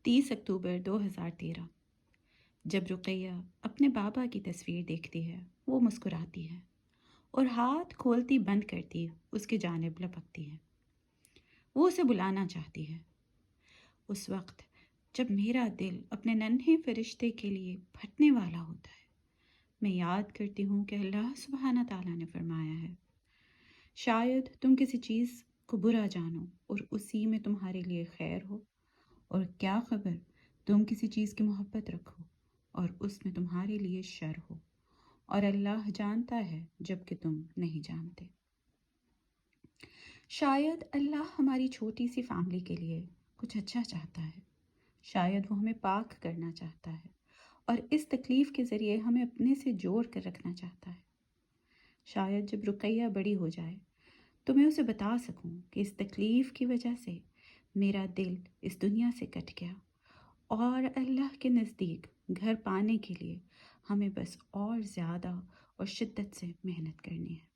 30 اکتوبر 2013۔ جب رقیہ اپنے بابا کی تصویر دیکھتی ہے وہ مسکراتی ہے اور ہاتھ کھولتی بند کرتی اس کی جانب لپکتی ہے۔ وہ اسے بلانا چاہتی ہے۔ اس وقت جب میرا دل اپنے ننھے فرشتے کے لیے پھٹنے والا ہوتا ہے، میں یاد کرتی ہوں کہ اللہ سبحانہ تعالیٰ نے فرمایا ہے، شاید تم کسی چیز کو برا جانو اور اسی میں تمہارے لیے خیر ہو، اور کیا خبر تم کسی چیز کی محبت رکھو اور اس میں تمہارے لیے شر ہو، اور اللہ جانتا ہے جب کہ تم نہیں جانتے۔ شاید اللہ ہماری چھوٹی سی فیملی کے لیے کچھ اچھا چاہتا ہے، شاید وہ ہمیں پاک کرنا چاہتا ہے اور اس تکلیف کے ذریعے ہمیں اپنے سے جوڑ کر رکھنا چاہتا ہے۔ شاید جب رقیہ بڑی ہو جائے تو میں اسے بتا سکوں کہ اس تکلیف کی وجہ سے میرا دل اس دنیا سے کٹ گیا، اور اللہ کے نزدیک گھر پانے کے لیے ہمیں بس اور زیادہ اور شدت سے محنت کرنی ہے۔